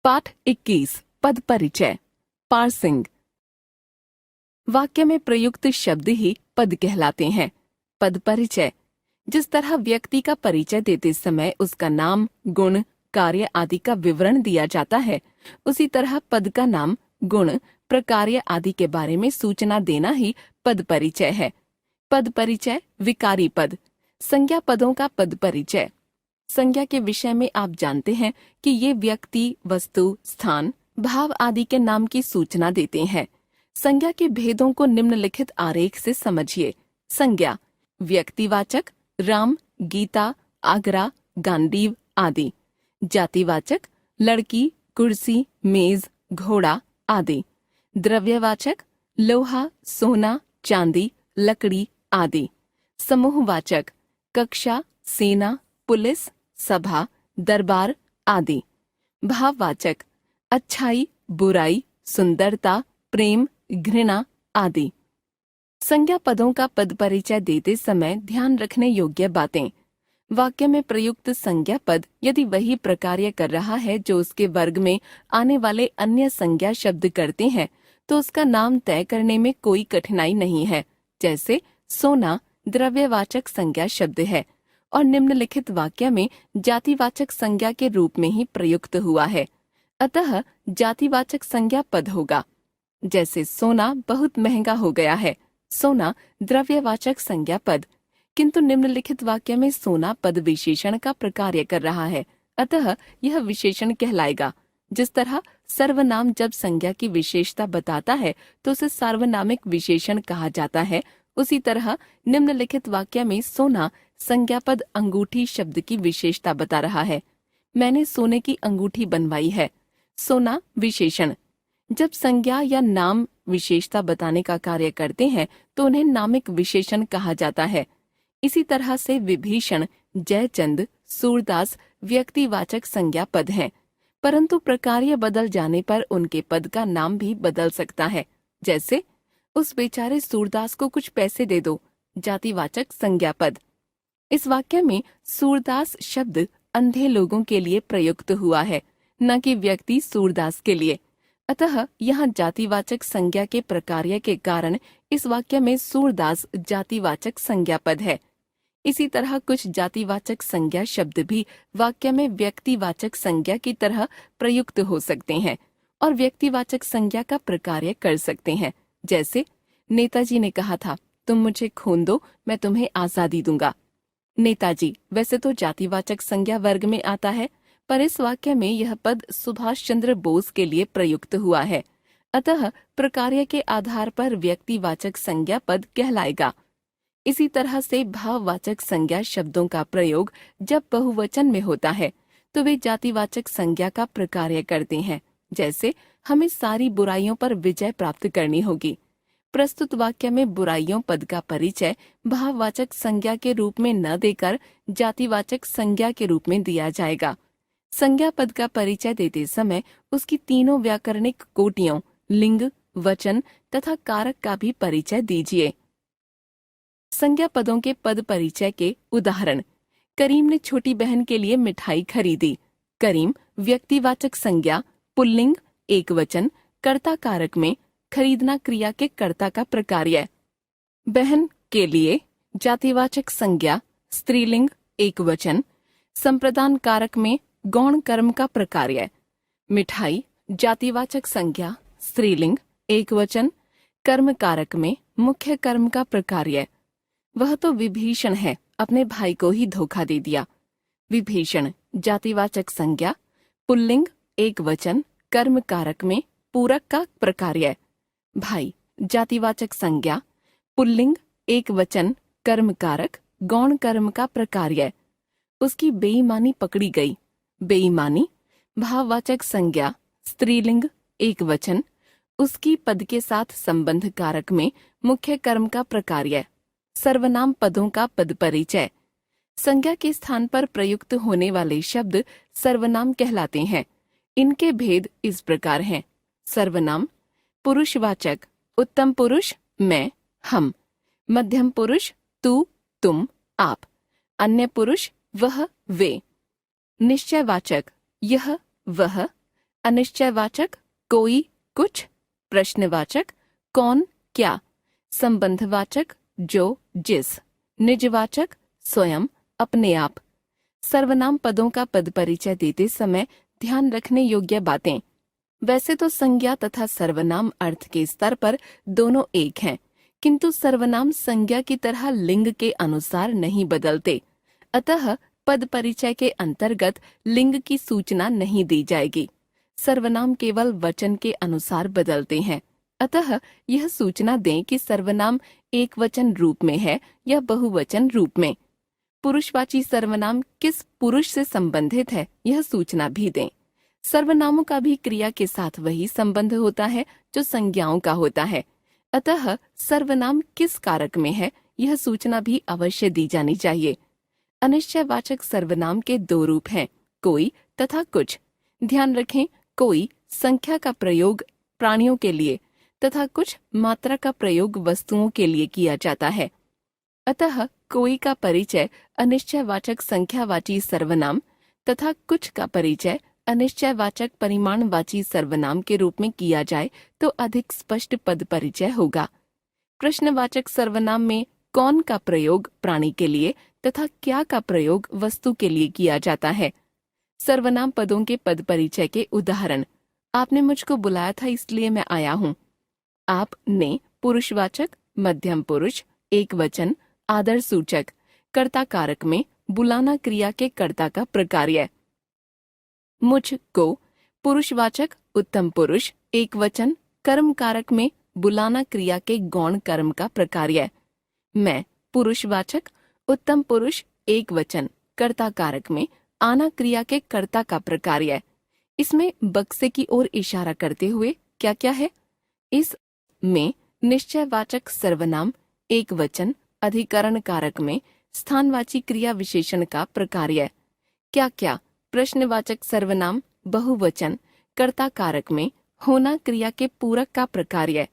पाठ 21 पद परिचय पार्सिंग। वाक्य में प्रयुक्त शब्द ही पद कहलाते हैं। पद परिचय जिस तरह व्यक्ति का परिचय देते समय उसका नाम, गुण, कार्य आदि का विवरण दिया जाता है, उसी तरह पद का नाम, गुण, प्रकार्य आदि के बारे में सूचना देना ही पद परिचय है। पद परिचय विकारी पद। संज्ञा पदों का पद परिचय। संज्ञा के विषय में आप जानते हैं कि ये व्यक्ति, वस्तु, स्थान, भाव आदि के नाम की सूचना देते हैं। संज्ञा के भेदों को निम्नलिखित आरेख से समझिए। संज्ञा व्यक्तिवाचक राम, गीता, आगरा, गांडीव आदि। जातिवाचक लड़की, कुर्सी, मेज, घोड़ा आदि। द्रव्यवाचक लोहा, सोना, चांदी, लकड़ी आदि। समूहवाचक कक्षा, सेना, पुलिस, सभा, दरबार आदि। भाववाचक अच्छाई, बुराई, सुंदरता, प्रेम, घृणा आदि। संज्ञा पदों का पद परिचय देते समय ध्यान रखने योग्य बातें। वाक्य में प्रयुक्त संज्ञा पद यदि वही प्रकार्य कर रहा है जो उसके वर्ग में आने वाले अन्य संज्ञा शब्द करते हैं, तो उसका नाम तय करने में कोई कठिनाई नहीं है। जैसे सोना द्रव्यवाचक संज्ञा शब्द है और निम्नलिखित वाक्य में जातिवाचक संज्ञा के रूप में ही प्रयुक्त हुआ है, अतः जातिवाचक संज्ञा पद होगा। जैसे सोना बहुत महंगा हो गया है, सोना द्रव्यवाचक संज्ञा पद, किंतु निम्नलिखित वाक्य में सोना पद विशेषण का प्रकार्य कर रहा है, अतः यह विशेषण कहलाएगा। जिस तरह सर्वनाम जब संज्ञा की विशेषता बताता है तो उसे सार्वनामिक विशेषण कहा जाता है, उसी तरह निम्नलिखित वाक्य में सोना संज्ञा पद अंगूठी शब्द की विशेषता बता रहा है। मैंने सोने की अंगूठी बनवाई है। सोना विशेषण। जब संज्ञा या नाम विशेषता बताने का कार्य करते हैं तो उन्हें नामिक विशेषण कहा जाता है। इसी तरह से विभीषण, जयचंद, सूरदास व्यक्तिवाचक संज्ञा पद हैं, परंतु प्रकार्य बदल जाने पर उनके पद का नाम भी बदल सकता है। जैसे उस बेचारे सूरदास को कुछ पैसे दे दो, जातिवाचक संज्ञा पद। इस वाक्य में सूरदास शब्द अंधे लोगों के लिए प्रयुक्त हुआ है, न कि व्यक्ति सूरदास के लिए, अतः यहाँ जातिवाचक संज्ञा के प्रकार्य के कारण इस वाक्य में सूरदास जातिवाचक संज्ञा पद है। इसी तरह कुछ जातिवाचक संज्ञा शब्द भी वाक्य में व्यक्तिवाचक संज्ञा की तरह प्रयुक्त हो सकते हैं और व्यक्तिवाचक संज्ञा का प्रकार्य कर सकते हैं। जैसे नेताजी ने कहा था, तुम मुझे खून दो, मैं तुम्हें आजादी दूंगा। नेताजी वैसे तो जातिवाचक संज्ञा वर्ग में आता है, पर इस वाक्य में यह पद सुभाष चंद्र बोस के लिए प्रयुक्त हुआ है, अतः प्रकार्य के आधार पर व्यक्तिवाचक संज्ञा पद कहलाएगा। इसी तरह से भाववाचक संज्ञा शब्दों का प्रयोग जब बहुवचन में होता है तो वे जातिवाचक संज्ञा का प्रकार्य करते हैं। जैसे हमें सारी बुराइयों पर विजय प्राप्त करनी होगी। प्रस्तुत वाक्य में बुराइयों पद का परिचय भाववाचक संज्ञा के रूप में न देकर जातिवाचक संज्ञा के रूप में दिया जाएगा। संज्ञा पद का परिचय देते समय उसकी तीनों व्याकरणिक कोटियों लिंग, वचन तथा कारक का भी परिचय दीजिए। संज्ञा पदों के पद परिचय के उदाहरण। करीम ने छोटी बहन के लिए मिठाई खरीदी। करीम व्यक्तिवाचक संज्ञा, पुल्लिंग, एकवचन, कर्ता कारक में खरीदना क्रिया के कर्ता का प्रकार्य। बहन के लिए जातिवाचक संज्ञा, स्त्रीलिंग, एकवचन, संप्रदान कारक में गौण कर्म का प्रकार्य। मिठाई जातिवाचक संज्ञा, स्त्रीलिंग, एकवचन, कर्म कारक में मुख्य कर्म का प्रकार्य। वह तो विभीषण है, अपने भाई को ही धोखा दे दिया। विभीषण जातिवाचक संज्ञा, पुल्लिंग, एकवचन, कर्म कारक में पूरक का प्रकार्य। भाई जातिवाचक संज्ञा, पुल्लिंग, एकवचन, कर्म कारक, गौण कर्म का प्रकार्य। उसकी बेईमानी पकड़ी गई। बेईमानी भाववाचक संज्ञा, स्त्रीलिंग, एकवचन, उसकी पद के साथ संबंध कारक में मुख्य कर्म का प्रकार्य। सर्वनाम पदों का पद परिचय। संज्ञा के स्थान पर प्रयुक्त होने वाले शब्द सर्वनाम कहलाते हैं। इनके भेद इस प्रकार हैं। सर्वनाम पुरुषवाचक उत्तम पुरुष, मैं, हम। मध्यम पुरुष तू, तुम, आप। अन्य पुरुष वह, वे। निश्चयवाचक यह, वह। अनिश्चयवाचक कोई कुछ, प्रश्नवाचक कौन क्या, संबंधवाचक जो जिस, निजवाचक स्वयं अपने आप। सर्वनाम पदों का पद परिचय देते समय ध्यान रखने योग्य बातें। वैसे तो संज्ञा तथा सर्वनाम अर्थ के स्तर पर दोनों एक हैं, किंतु सर्वनाम संज्ञा की तरह लिंग के अनुसार नहीं बदलते, अतः पद परिचय के अंतर्गत लिंग की सूचना नहीं दी जाएगी। सर्वनाम केवल वचन के अनुसार बदलते हैं, अतः यह सूचना दें कि सर्वनाम एक वचन रूप में है या बहुवचन रूप में। पुरुषवाची सर्वनाम किस पुरुष से संबंधित है, यह सूचना भी दें। सर्वनामों का भी क्रिया के साथ वही संबंध होता है जो संज्ञाओं का होता है, अतः सर्वनाम किस कारक में है, यह सूचना भी अवश्य दी जानी चाहिए। अनिश्चयवाचक सर्वनाम के दो रूप हैं, कोई तथा कुछ। ध्यान रखें, कोई संख्या का प्रयोग प्राणियों के लिए तथा कुछ मात्रा का प्रयोग वस्तुओं के लिए किया जाता है, अतः कोई का परिचय अनिश्चयवाचक संख्यावाची सर्वनाम तथा कुछ का परिचय अनिश्चयवाचक परिमाणवाची सर्वनाम के रूप में किया जाए तो अधिक स्पष्ट पद परिचय होगा। प्रश्नवाचक सर्वनाम में कौन का प्रयोग प्राणी के लिए तथा क्या का प्रयोग वस्तु के लिए किया जाता है। सर्वनाम पदों के पद परिचय के उदाहरण। आपने मुझको बुलाया था इसलिए मैं आया हूँ। आप ने पुरुषवाचक, मध्यम पुरुष, एक वचन, आदर सूचक, कर्ता कारक में बुलाना क्रिया के कर्ता का प्रकार्य। मुझ को पुरुषवाचक, उत्तम पुरुष, एक वचन, कर्म कारक में बुलाना क्रिया के गौण कर्म का प्रकार्य। मैं पुरुषवाचक, उत्तम पुरुष, एक वचन, कर्ता कारक में आना क्रिया के कर्ता का प्रकार्य। इसमें बक्से की ओर इशारा करते हुए क्या क्या है। इस में निश्चयवाचक सर्वनाम एक वचन अधिकरण कारक में स्थानवाची क्रिया विशेषण का प्रकार्य। क्या क्या प्रश्नवाचक सर्वनाम बहुवचन कर्ता कारक में होना क्रिया के पूरक का प्रकार्य।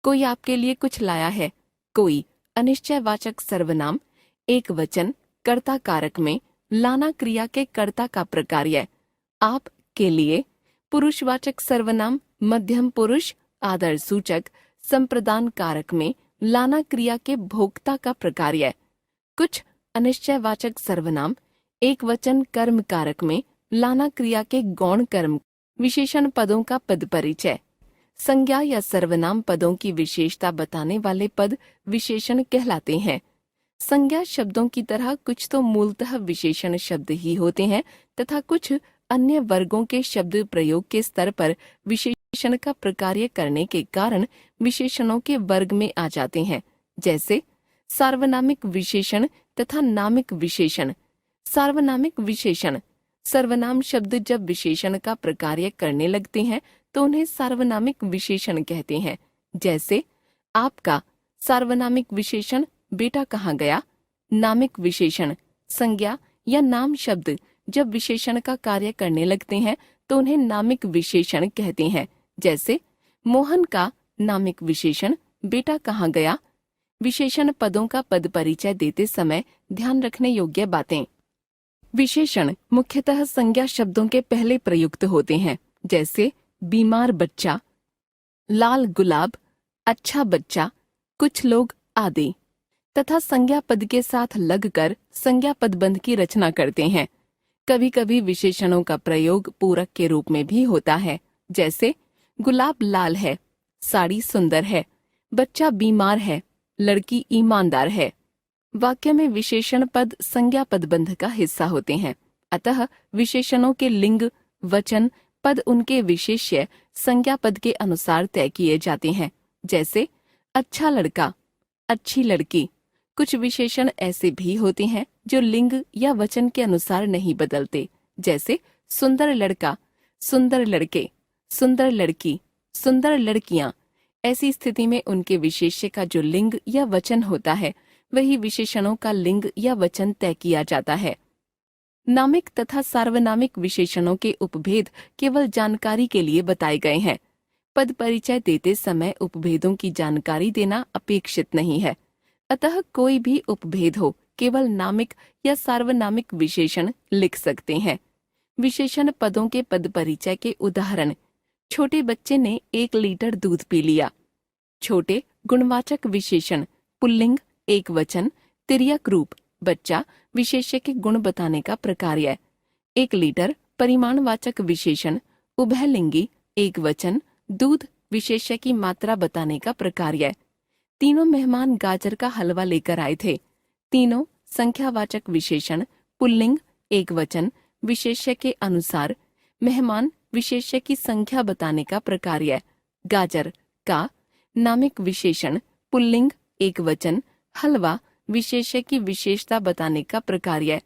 कोई आपके लिए कुछ लाया है। कोई अनिश्चयवाचक सर्वनाम एक वचन कर्ता कारक में लाना क्रिया के कर्ता का प्रकार्य। आप के लिए पुरुषवाचक सर्वनाम मध्यम पुरुष आदर सूचक संप्रदान कारक में लाना क्रिया के भोक्ता का प्रकार्य। कुछ अनिश्चयवाचक सर्वनाम एक वचन कर्म कारक में लाना क्रिया के गौण कर्म विशेषण पदों का पद परिचय। संज्ञा या सर्वनाम पदों की विशेषता बताने वाले पद विशेषण कहलाते हैं। संज्ञा शब्दों की तरह कुछ तो मूलतः विशेषण शब्द ही होते हैं तथा कुछ अन्य वर्गों के शब्द प्रयोग के स्तर पर विशेषण का प्रकार्य करने के कारण विशेषणों के वर्ग में आ जाते हैं, जैसे सार्वनामिक विशेषण तथा नामिक विशेषण। सार्वनामिक विशेषण सर्वनाम शब्द जब विशेषण का प्रकार्य करने लगते हैं तो उन्हें सार्वनामिक विशेषण कहते हैं। जैसे आपका सार्वनामिक विशेषण बेटा कहाँ गया। नामिक विशेषण संज्ञा या नाम शब्द जब विशेषण का कार्य करने लगते हैं तो उन्हें नामिक विशेषण कहते हैं। जैसे मोहन का नामिक विशेषण बेटा कहाँ गया। विशेषण पदों का पद परिचय देते समय ध्यान रखने योग्य बातें। विशेषण मुख्यतः संज्ञा शब्दों के पहले प्रयुक्त होते हैं, जैसे बीमार बच्चा, लाल गुलाब, अच्छा बच्चा, कुछ लोग आदि, तथा संज्ञा पद के साथ लगकर संज्ञा पदबंध की रचना करते हैं। कभी कभी विशेषणों का प्रयोग पूरक के रूप में भी होता है, जैसे गुलाब लाल है, साड़ी सुंदर है, बच्चा बीमार है, लड़की ईमानदार है। वाक्य में विशेषण पद संज्ञा पदबंध का हिस्सा होते हैं, अतः विशेषणों के लिंग वचन पद उनके विशेष्य संज्ञा पद के अनुसार तय किए जाते हैं। जैसे अच्छा लड़का, अच्छी लड़की। कुछ विशेषण ऐसे भी होते हैं जो लिंग या वचन के अनुसार नहीं बदलते, जैसे सुंदर लड़का, सुंदर लड़के, सुंदर लड़की, सुंदर लड़कियां। ऐसी स्थिति में उनके विशेष्य का जो लिंग या वचन होता है वही विशेषणों का लिंग या वचन तय किया जाता है। नामिक तथा सार्वनामिक विशेषणों के उपभेद केवल जानकारी के लिए बताए गए हैं। पद परिचय देते समय उपभेदों की जानकारी देना अपेक्षित नहीं है, अतः कोई भी उपभेद हो केवल नामिक या सार्वनामिक विशेषण लिख सकते हैं। विशेषण पदों के पद परिचय के उदाहरण। छोटे बच्चे ने 1 लीटर दूध पी लिया। छोटे गुणवाचक विशेषण पुल्लिंग एकवचन, तिर्यक रूप बच्चा विशेष्य के गुण बताने का प्रकार्य। 1 लीटर परिमाणवाचक विशेषण उभयलिंगी एकवचन, दूध विशेष्य की मात्रा बताने का प्रकार्य। तीनों मेहमान गाजर का हलवा लेकर आए थे। तीनों संख्यावाचक विशेषण पुल्लिंग एकवचन, विशेष्य के अनुसार मेहमान विशेष्य की संख्या बताने का प्रकार्य। गाजर का नामिक विशेषण पुल्लिंग एकवचन, हलवा विशेष्य की विशेषता बताने का प्रकार्य।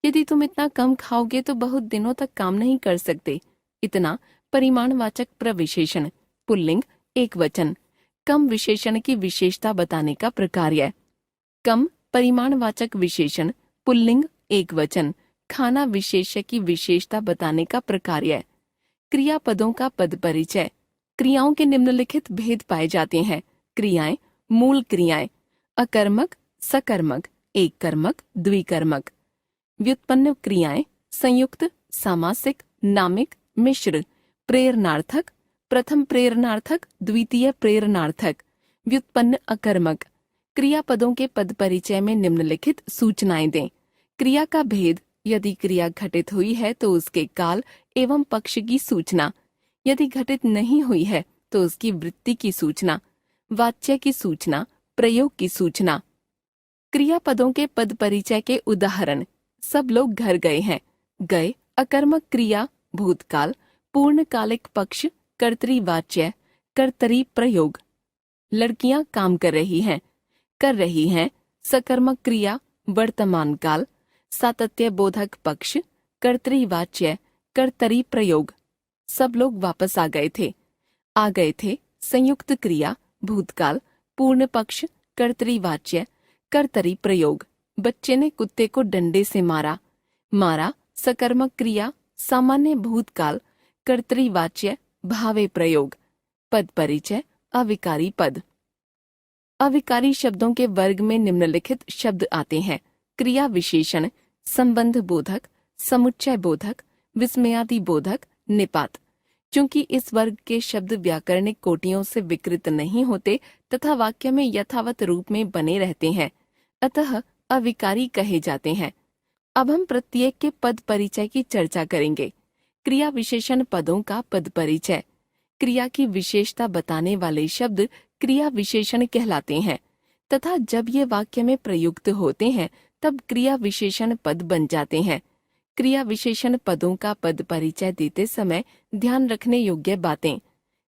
यदि तुम इतना कम खाओगे तो बहुत दिनों तक काम नहीं कर सकते। इतना परिमाणवाचक प्रविशेषण पुल्लिंग एकवचन, कम विशेषण की विशेषता बताने का प्रकार्य। कम परिमाणवाचक विशेषण पुल्लिंग एकवचन, खाना विशेष्य की विशेषता बताने का प्रकार्य। क्रियापदों का पद परिचय। क्रियाओं के निम्नलिखित भेद पाए जाते हैं। क्रियाएं, मूल क्रियाएं, अकर्मक, सकर्मक, एककर्मक, द्विकर्मक। व्युत्पन्न क्रियाएं, संयुक्त, सामासिक, नामिक, मिश्र। प्रेरणार्थक, प्रथम प्रेरणार्थक, द्वितीय प्रेरणार्थक। व्युत्पन्न अकर्मक। क्रियापदों के पद परिचय में निम्नलिखित सूचनाएं दें। क्रिया का भेद। यदि क्रिया घटित हुई है तो उसके काल एवं पक्ष की सूचना। यदि घटित नहीं हुई है तो उसकी वृत्ति की सूचना, वाच्य की सूचना, प्रयोग की सूचना। क्रियापदों के पद परिचय के उदाहरण। सब लोग घर गए हैं। गए अकर्मक क्रिया भूतकाल, पूर्णकालिक पक्ष कर्तृवाच्य, कर्तरी प्रयोग। लड़कियां काम कर रही हैं सकर्मक क्रिया वर्तमान काल, सातत्य बोधक पक्ष कर्तृवाच्य, कर्तरी प्रयोग। सब लोग वापस आ गए थे संयुक्त क्रिया भूतकाल, पूर्ण पक्ष कर्तृवाच्य, कर्तरी प्रयोग। बच्चे ने कुत्ते को डंडे से मारा सकर्मक क्रिया सामान्य भूतकाल, कर्तृवाच्य, भावे प्रयोग। पद परिचय। अविकारी पद। अविकारी शब्दों के वर्ग में निम्नलिखित शब्द आते हैं। क्रिया विशेषण संबंध बोधक, समुच्चय बोधक, विस्मयादि बोधक, निपात। चूंकि इस वर्ग के शब्द व्याकरणिक कोटियों से विकृत नहीं होते तथा वाक्य में यथावत रूप में बने रहते हैं, अतः अविकारी कहे जाते हैं। अब हम प्रत्येक के पद परिचय की चर्चा करेंगे। क्रिया विशेषण पदों का पद परिचय। क्रिया की विशेषता बताने वाले शब्द क्रिया विशेषण कहलाते हैं तथा जब ये वाक्य में प्रयुक्त होते हैं तब क्रिया विशेषण पद बन जाते हैं। क्रिया विशेषण पदों का पद परिचय देते समय ध्यान रखने योग्य बातें।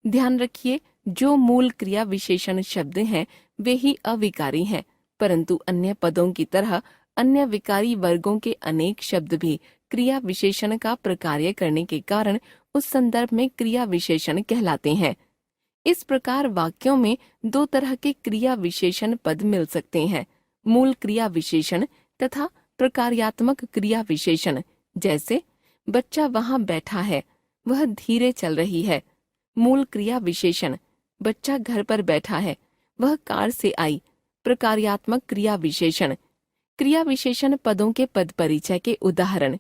ध्यान रखिए, जो मूल क्रिया विशेषण शब्द हैं वे ही अविकारी हैं, परंतु अन्य पदों की तरह अन्य विकारी वर्गों के अनेक शब्द भी क्रिया विशेषण का प्रकार्य करने के कारण उस संदर्भ में क्रिया विशेषण कहलाते हैं। इस प्रकार वाक्यों में 2 तरह के क्रिया विशेषण पद मिल सकते हैं, मूल क्रिया विशेषण तथा प्रकार्यात्मक क्रिया विशेषण। जैसे बच्चा वहां बैठा है, वह धीरे चल रही है। मूल क्रिया विशेषण बच्चा घर पर बैठा है, वह कार से आई। प्रकार्यात्मक क्रिया विशेषण। क्रिया विशेषण पदों के पद परिचय के उदाहरण।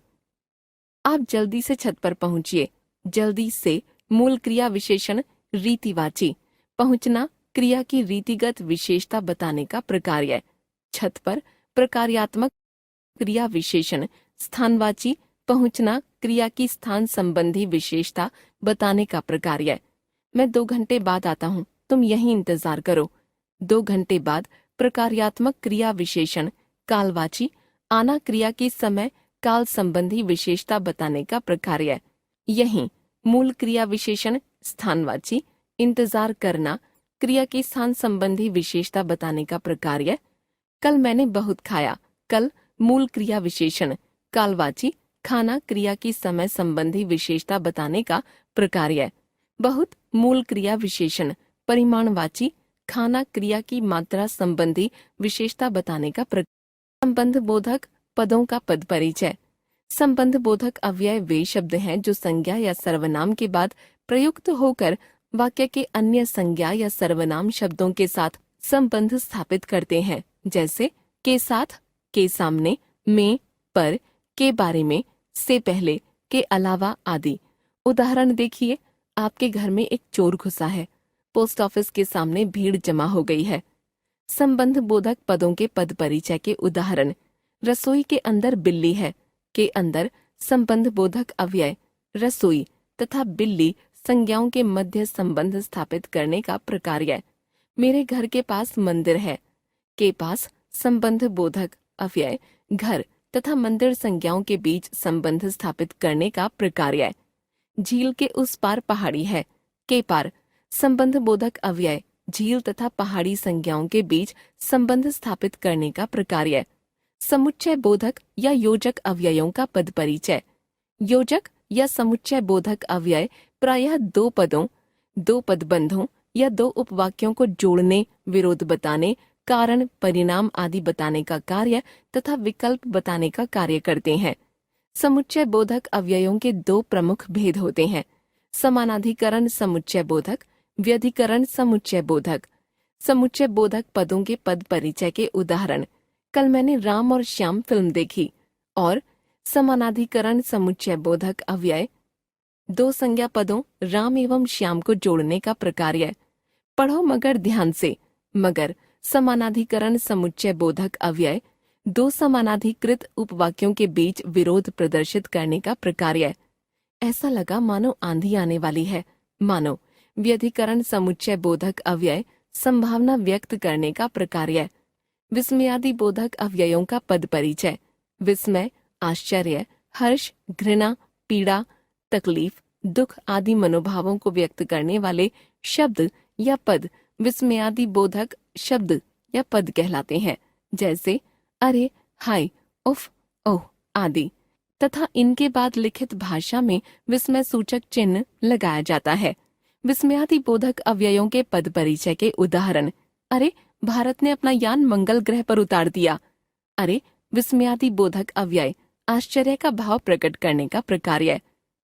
आप जल्दी से छत पर पहुंचिए। जल्दी से मूल क्रिया विशेषण रीतिवाची, पहुंचना क्रिया की रीतिगत विशेषता बताने का प्रकार्य। छत पर प्रकार्यात्मक क्रिया विशेषण स्थानवाची, पहुंचना क्रिया की स्थान संबंधी विशेषता बताने का प्रकार्य। मैं 2 घंटे बाद आता हूँ, तुम यहीं इंतजार करो। 2 घंटे बाद प्रकार्यात्मक क्रिया विशेषण कालवाची, आना क्रिया की समय काल संबंधी विशेषता बताने का प्रकार्य। यहीं मूल क्रिया विशेषण स्थानवाची, इंतजार करना क्रिया की स्थान संबंधी विशेषता बताने का प्रकार्य। कल मैंने बहुत खाया। कल मूल क्रिया विशेषण कालवाची, खाना क्रिया की समय संबंधी विशेषता बताने का प्रकार्य। बहुत मूल क्रिया विशेषण परिमाणवाची, खाना क्रिया की मात्रा संबंधी विशेषता बताने का प्रकार्य। संबंध बोधक पदों का पद परिचय। संबंध बोधक अव्यय वे शब्द हैं जो संज्ञा या सर्वनाम के बाद प्रयुक्त होकर वाक्य के अन्य संज्ञा या सर्वनाम शब्दों के साथ संबंध स्थापित करते हैं। जैसे के साथ, के सामने, में, पर, के बारे में, से पहले, के अलावा आदि। उदाहरण देखिए, आपके घर में एक चोर घुसा है। पोस्ट ऑफिस के सामने भीड़ जमा हो गई है। संबंध बोधक पदों के पद परिचय के उदाहरण। रसोई के अंदर बिल्ली है के अंदर संबंध बोधक अव्यय रसोई तथा बिल्ली संज्ञाओं के मध्य संबंध स्थापित करने का प्रकार्य। मेरे घर के पास मंदिर है के पास संबंध बोधक अव्यय घर तथा मंदिर संज्ञाओं के बीच संबंध स्थापित करने का प्रकार्य। झील के उस पार पहाड़ी है के पार संबंध बोधक अव्यय झील तथा पहाड़ी संज्ञाओं के बीच संबंध स्थापित करने का प्रकार्य। समुच्चय बोधक या योजक अव्ययों का पद परिचय। योजक या समुच्चय बोधक अव्यय प्रायः दो पदों, दो पदबंधों या दो उपवाक्यों को जोड़ने, विरोध बताने, कारण, परिणाम आदि बताने का कार्य तथा विकल्प बताने का कार्य करते हैं। समुच्चय बोधक अव्ययों के दो प्रमुख भेद होते हैं: समानाधिकरण समुच्चय बोधक, व्यधिकरण समुच्चय बोधक। समुच्चय बोधक पदों के पद परिचय के उदाहरण। कल मैंने राम और श्याम फिल्म देखी। और समानाधिकरण समुच्चय बोधक अव्यय दो संज्ञा पदों राम एवं श्याम को जोड़ने का प्रकार्य। पढ़ो मगर ध्यान से। मगर समानाधिकरण समुच्चय बोधक अव्यय दो समानाधिकृत उपवाक्यों के बीच विरोध प्रदर्शित करने का प्रकार्य। ऐसा लगा मानो आंधी आने वाली है। मानो। व्यधिकरण समुच्चय बोधक अव्यय संभावना व्यक्त करने का प्रकार्य। विस्मयादि बोधक अव्ययों का पद परिचय। विस्मय, आश्चर्य, हर्ष, घृणा, पीड़ा, तकलीफ, दुख आदि मनोभावों को व्यक्त करने वाले शब्द या पद विस्मयादि बोधक शब्द या पद कहलाते हैं, जैसे अरे, हाय, उफ, ओह आदि। तथा इनके बाद लिखित भाषा में विस्मय सूचक चिन्ह लगाया जाता है। विस्मयादि बोधक अव्ययों के पद परिचय के उदाहरण। अरे, भारत ने अपना यान मंगल ग्रह पर उतार दिया। अरे, विस्मयादि बोधक अव्यय आश्चर्य का भाव प्रकट करने का प्रकार्य।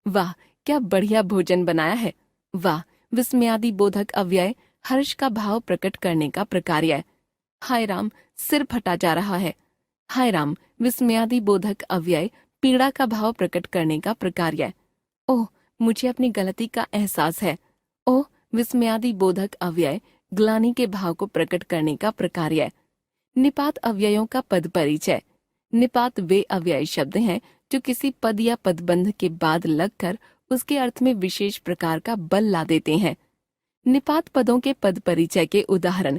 वाह, क्या बढ़िया भोजन बनाया है। वाह, विस्मयादि बोधक अव्यय हर्ष का भाव प्रकट करने का प्रकार्य। हाय राम, सिर फटा जा रहा है। हाय राम, विस्मयादि बोधक अव्यय पीड़ा का भाव प्रकट करने का प्रकार्य। ओह, मुझे अपनी गलती का एहसास है। ओह, विस्मयादि बोधक अव्यय ग्लानि के भाव को प्रकट करने का प्रकार्य। निपात अव्ययों का पद परिचय। निपात वे अव्यय शब्द हैं जो किसी पद या पदबंध के बाद लगकर उसके अर्थ में विशेष प्रकार का बल ला देते हैं। निपात पदों के पद परिचय के उदाहरण।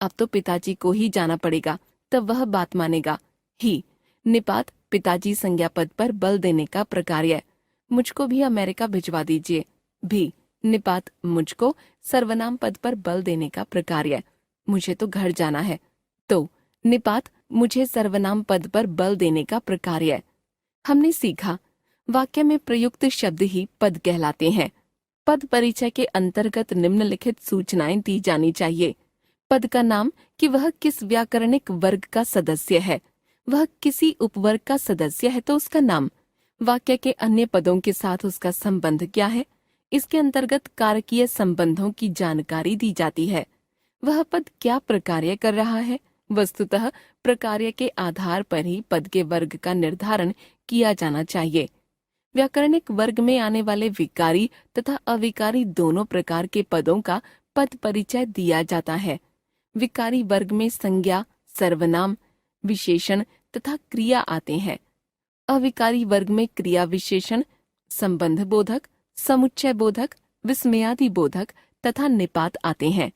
अब तो पिताजी को ही जाना पड़ेगा, तब वह बात मानेगा। ही। निपात पिताजी संज्ञा पद पर बल देने का प्रकार्य। मुझको भी अमेरिका भिजवा दीजिए। भी। निपात मुझको सर्वनाम पद पर बल देने का प्रकार्य। मुझे तो घर जाना है। तो निपात मुझे सर्वनाम पद पर बल देने का प्रकार्य। हमने सीखा, वाक्य में प्रयुक्त शब्द ही पद कहलाते हैं। पद परिचय के अंतर्गत निम्नलिखित सूचनाएं दी जानी चाहिए। पद का नाम कि वह किस व्याकरणिक वर्ग का सदस्य है। वह किसी उपवर्ग का सदस्य है तो उसका नाम। वाक्य के अन्य पदों के साथ उसका संबंध क्या है। इसके अंतर्गत कारकीय संबंधों की जानकारी दी जाती है। वह पद क्या प्रकार्य कर रहा है। वस्तुतः प्रकार्य के आधार पर ही पद के वर्ग का निर्धारण किया जाना चाहिए। व्याकरणिक वर्ग में आने वाले विकारी तथा अविकारी दोनों प्रकार के पदों का पद परिचय दिया जाता है। विकारी वर्ग में संज्ञा, सर्वनाम, विशेषण तथा क्रिया आते हैं। अविकारी वर्ग में क्रिया विशेषण, संबंध बोधक, समुच्चय बोधक, विस्मयादि बोधक तथा निपात आते हैं।